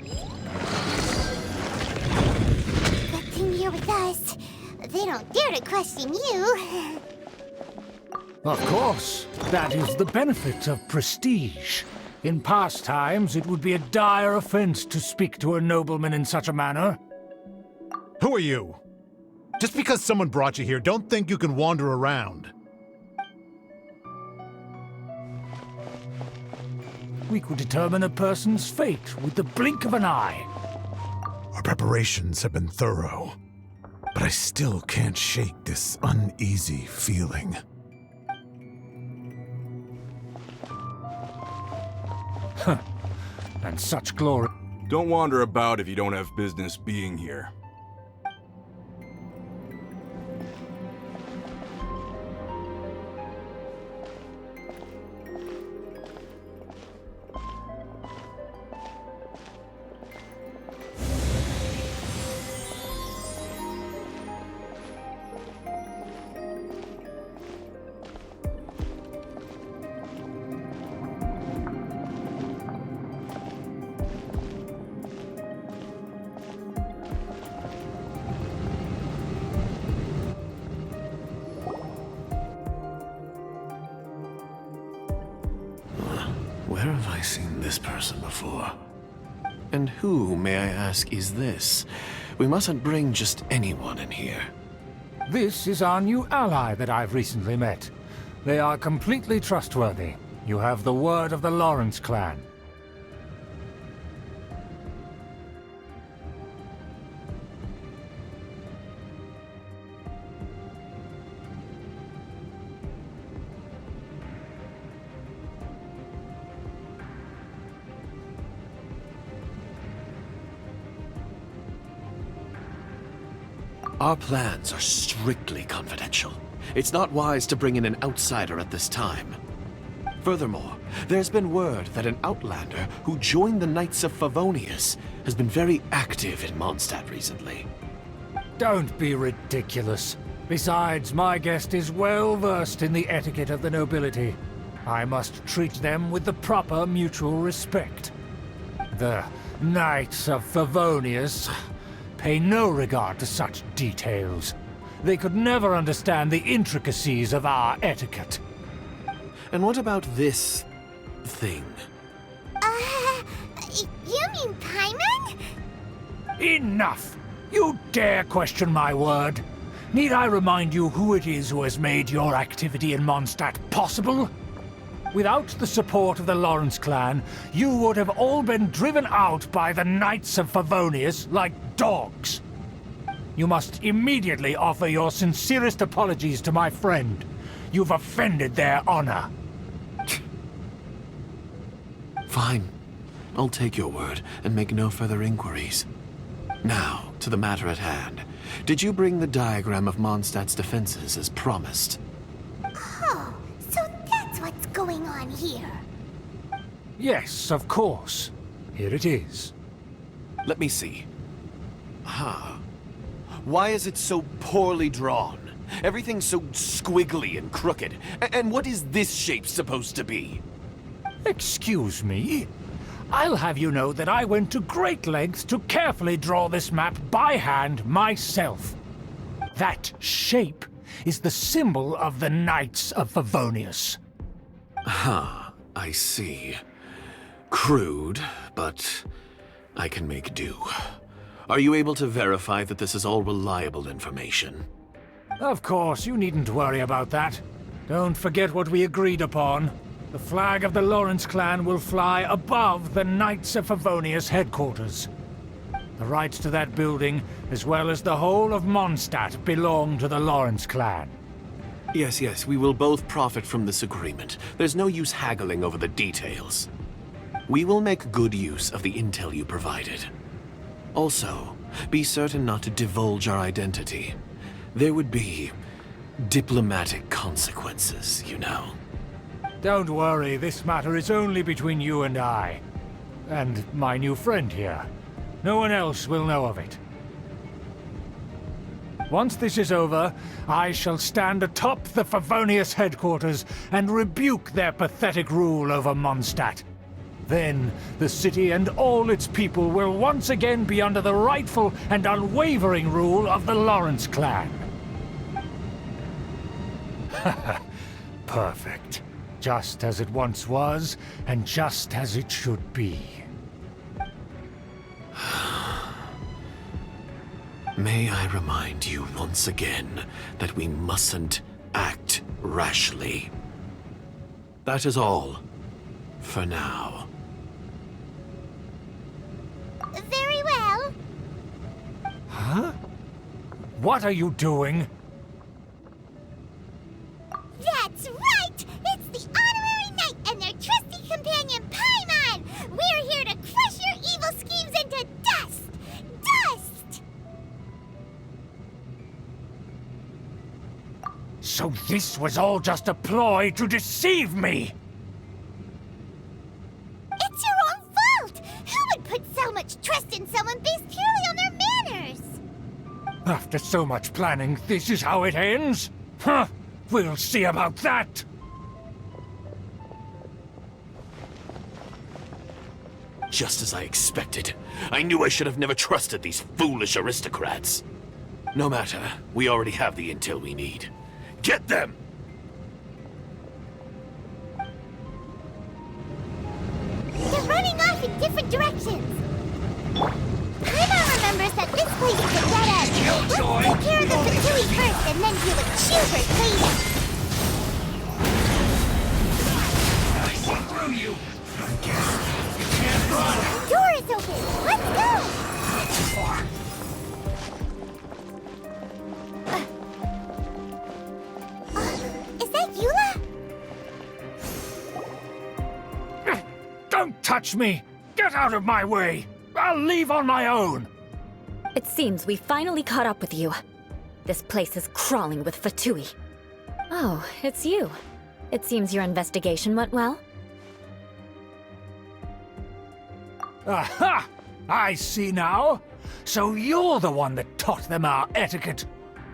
Good thing you're with us. They don't dare to question you. Of course. That is the benefit of prestige. In past times, it would be a dire offense to speak to a nobleman in such a manner. Who are you? Just because someone brought you here, don't think you can wander around. We could determine a person's fate with the blink of an eye. Our preparations have been thorough, but I still can't shake this uneasy feeling. Huh. And such glory. Don't wander about if you don't have business being here. Where have I seen this person before? And who, may I ask, is this? We mustn't bring just anyone in here. This is our new ally that I've recently met. They are completely trustworthy. You have the word of the Lawrence clan. Our plans are strictly confidential. It's not wise to bring in an outsider at this time. Furthermore, there's been word that an outlander who joined the Knights of Favonius has been very active in Mondstadt recently. Don't be ridiculous. Besides, my guest is well versed in the etiquette of the nobility. I must treat them with the proper mutual respect. The Knights of Favonius pay no regard to such details. They could never understand the intricacies of our etiquette. And what about this thing? You mean Paimon? Enough! You dare question my word? Need I remind you who it is who has made your activity in Mondstadt possible? Without the support of the Lawrence clan, you would have all been driven out by the Knights of Favonius like dogs. You must immediately offer your sincerest apologies to my friend. You've offended their honor. Fine. I'll take your word and make no further inquiries. Now, to the matter at hand. Did you bring the diagram of Mondstadt's defenses as promised? Oh, so that's what's going on here. Yes, of course. Here it is. Let me see. Why is it so poorly drawn? Everything's so squiggly and crooked. And what is this shape supposed to be? Excuse me? I'll have you know that I went to great lengths to carefully draw this map by hand myself. That shape is the symbol of the Knights of Favonius. I see. Crude, but I can make do. Are you able to verify that this is all reliable information? Of course, you needn't worry about that. Don't forget what we agreed upon. The flag of the Lawrence clan will fly above the Knights of Favonius headquarters. The rights to that building, as well as the whole of Mondstadt, belong to the Lawrence clan. Yes, we will both profit from this agreement. There's no use haggling over the details. We will make good use of the intel you provided. Also, be certain not to divulge our identity. There would be diplomatic consequences, you know. Don't worry, this matter is only between you and I. And my new friend here. No one else will know of it. Once this is over, I shall stand atop the Favonius headquarters and rebuke their pathetic rule over Mondstadt. Then, the city and all its people will once again be under the rightful and unwavering rule of the Lawrence clan. Perfect. Just as it once was, and just as it should be. May I remind you once again that we mustn't act rashly. That is all, for now. Very well. Huh? What are you doing? That's right! It's the Honorary Knight and their trusty companion, Paimon! We're here to crush your evil schemes into dust! Dust! So this was all just a ploy to deceive me! It's your own fault! Who would put so much trust in someone based purely on their manners? After so much planning, this is how it ends? Huh! We'll see about that! Just as I expected. I knew I should have never trusted these foolish aristocrats. No matter, we already have the intel we need. Get them! They're running off in different directions. Paimon remembers that this place is a dead end. Let's take care of the Fatui first and then deal with Schubert later. The door is open. Let's go. Is that Eula? Don't touch me! Get out of my way! I'll leave on my own! It seems we finally caught up with you. This place is crawling with Fatui. Oh, it's you. It seems your investigation went well. Aha! I see now. So you're the one that taught them our etiquette.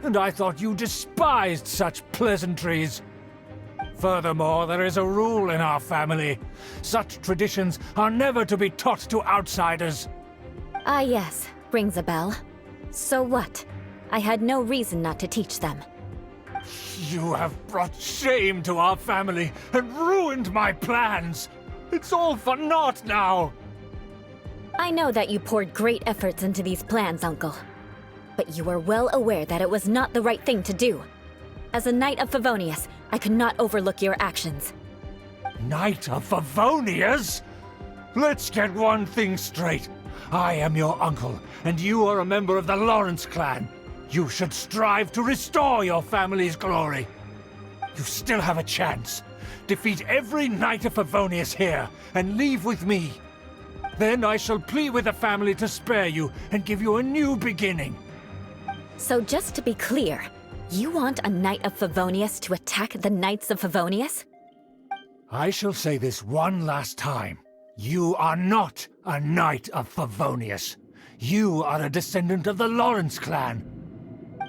And I thought you despised such pleasantries. Furthermore, there is a rule in our family. Such traditions are never to be taught to outsiders. Ah yes, rings a bell. So what? I had no reason not to teach them. You have brought shame to our family and ruined my plans. It's all for naught now. I know that you poured great efforts into these plans, Uncle. But you were well aware that it was not the right thing to do. As a Knight of Favonius, I could not overlook your actions. Knight of Favonius? Let's get one thing straight. I am your uncle, and you are a member of the Lawrence clan. You should strive to restore your family's glory. You still have a chance. Defeat every Knight of Favonius here, and leave with me. Then I shall plead with the family to spare you and give you a new beginning. So just to be clear, you want a Knight of Favonius to attack the Knights of Favonius? I shall say this one last time. You are not a Knight of Favonius. You are a descendant of the Lawrence clan.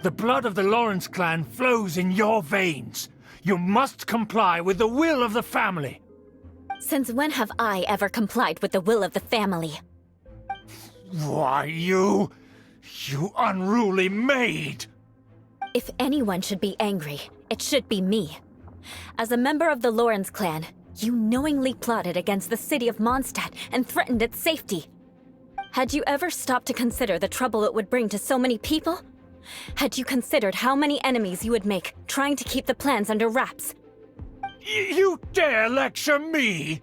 The blood of the Lawrence clan flows in your veins. You must comply with the will of the family. Since when have I ever complied with the will of the family? Why, you unruly maid! If anyone should be angry, it should be me. As a member of the Lawrence clan, you knowingly plotted against the city of Mondstadt and threatened its safety. Had you ever stopped to consider the trouble it would bring to so many people? Had you considered how many enemies you would make trying to keep the plans under wraps? You dare lecture me?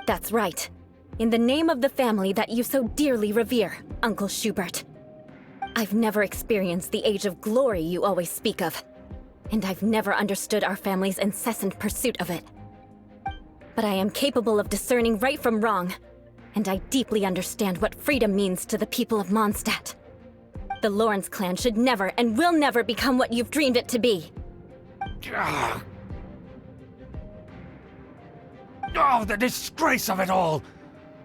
That's right. In the name of the family that you so dearly revere, Uncle Schubert. I've never experienced the age of glory you always speak of, and I've never understood our family's incessant pursuit of it. But I am capable of discerning right from wrong, and I deeply understand what freedom means to the people of Mondstadt. The Lawrence clan should never and will never become what you've dreamed it to be. Oh, the disgrace of it all!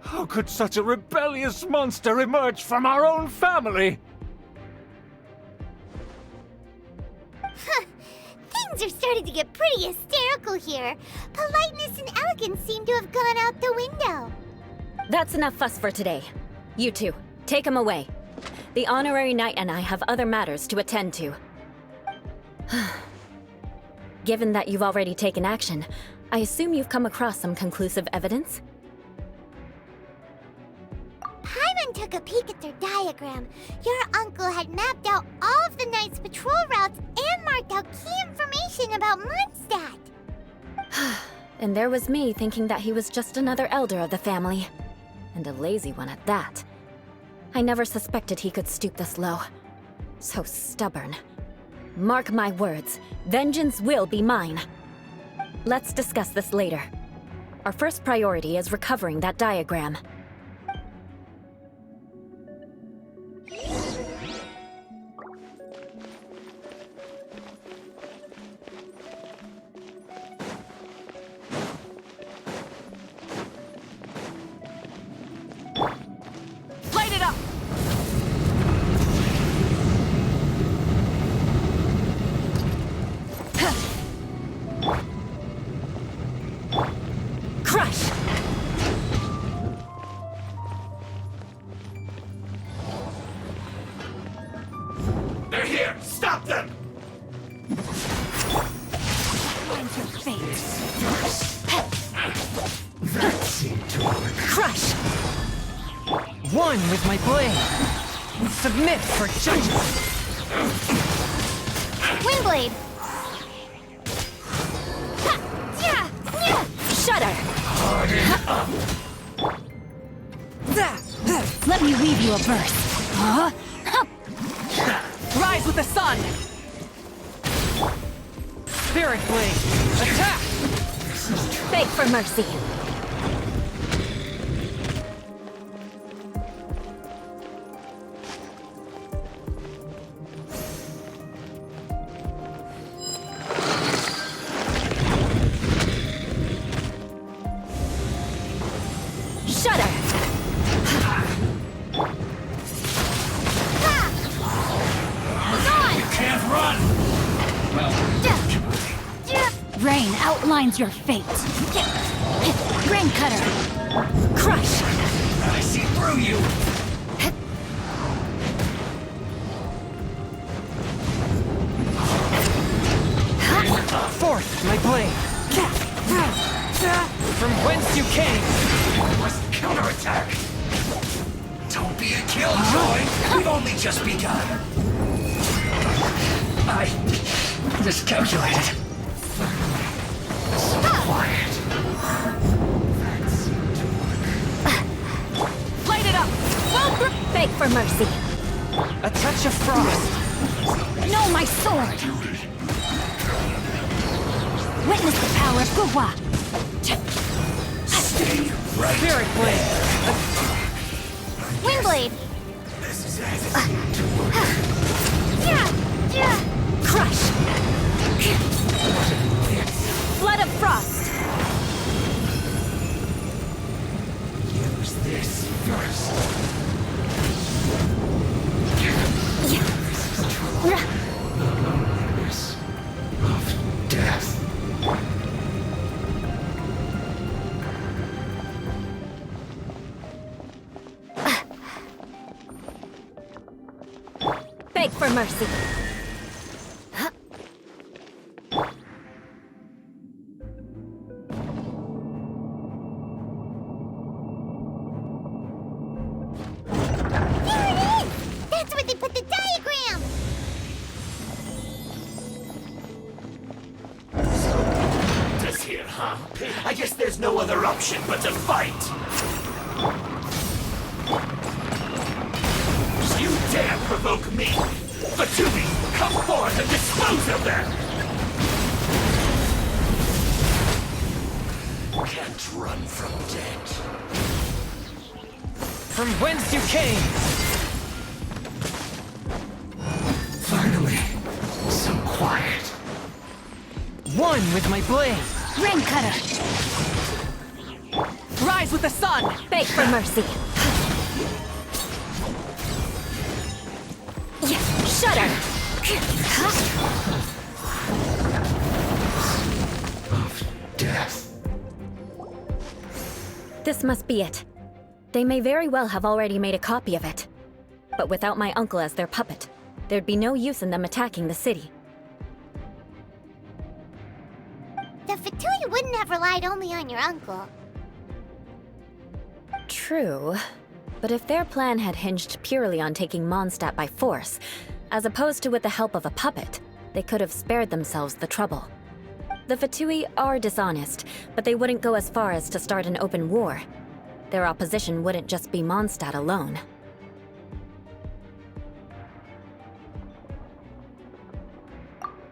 How could such a rebellious monster emerge from our own family? Things are starting to get pretty hysterical here. Politeness and elegance seem to have gone out the window. That's enough fuss for today. You two, take him away. The honorary knight and I have other matters to attend to. Given that you've already taken action, I assume you've come across some conclusive evidence? Paimon took a peek at their diagram. Your uncle had mapped out all of the Knight's patrol routes and marked out key information about Mondstadt. And there was me thinking that he was just another elder of the family. And a lazy one at that. I never suspected he could stoop this low. So stubborn. Mark my words, vengeance will be mine. Let's discuss this later. Our first priority is recovering that diagram. Light it up! Crush! They're here! Stop them! And your fate. That seemed to work. Crush! One with my blade. Submit for judgment. Windblade! Shudder! Let me weave you a verse. Huh? Rise with the sun! Spirit blade! Attack! Beg for mercy. run! Rain outlines your fate. Rain Cutter. Crush. I see through you! Forth, my blade! From whence you came! Must counterattack! Don't be a killjoy! We've only just begun! I miscalculated. So quiet. Light it up! Well, beg for mercy. A touch of frost! No, my sword! Witness the power of Guhua! Stay right. Spirit blade! Windblade. This is it. Crush! Flood of frost! Use this first. Loneliness of death. Beg for mercy. There it is! That's where they put the diagram! This here, huh? I guess there's no other option but to fight. You dare provoke me! Fatumi, come forth and dispose of them! Can't run from dead. From whence you came! Finally, some quiet. One with my blade! Rain Cutter! Rise with the sun! Beg for mercy. Shudder! Of death. This must be it. They may very well have already made a copy of it. But without my uncle as their puppet, there'd be no use in them attacking the city. The Fatui wouldn't have relied only on your uncle. True. But if their plan had hinged purely on taking Mondstadt by force, as opposed to with the help of a puppet, they could have spared themselves the trouble. The Fatui are dishonest, but they wouldn't go as far as to start an open war. Their opposition wouldn't just be Mondstadt alone.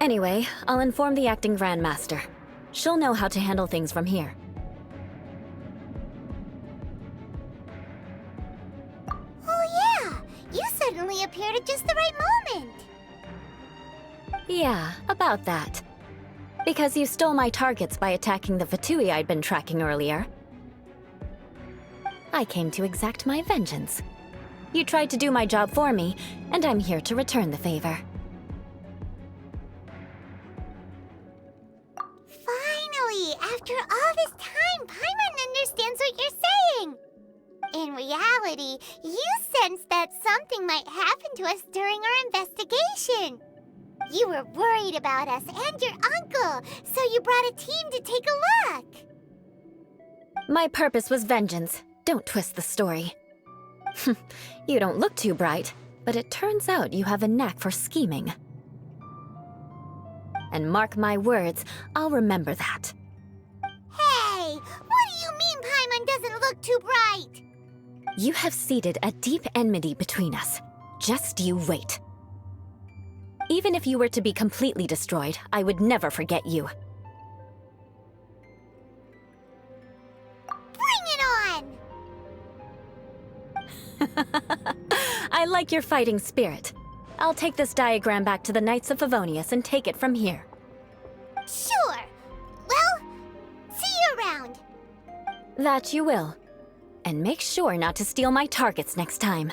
Anyway, I'll inform the acting Grandmaster. She'll know how to handle things from here. Oh yeah! You suddenly appeared at just the right moment! Yeah, about that. Because you stole my targets by attacking the Fatui I'd been tracking earlier. I came to exact my vengeance. You tried to do my job for me, and I'm here to return the favor. Finally! After all this time, Paimon understands what you're saying! In reality, you sensed that something might happen to us during our investigation. You were worried about us and your uncle, so you brought a team to take a look. My purpose was vengeance. Don't twist the story. You don't look too bright, but it turns out you have a knack for scheming. And mark my words, I'll remember that. Hey! What do you mean Paimon doesn't look too bright? You have seeded a deep enmity between us. Just you wait. Even if you were to be completely destroyed, I would never forget you. Bring it on! I like your fighting spirit. I'll take this diagram back to the Knights of Favonius and take it from here. Sure. Well, see you around. That you will. And make sure not to steal my targets next time.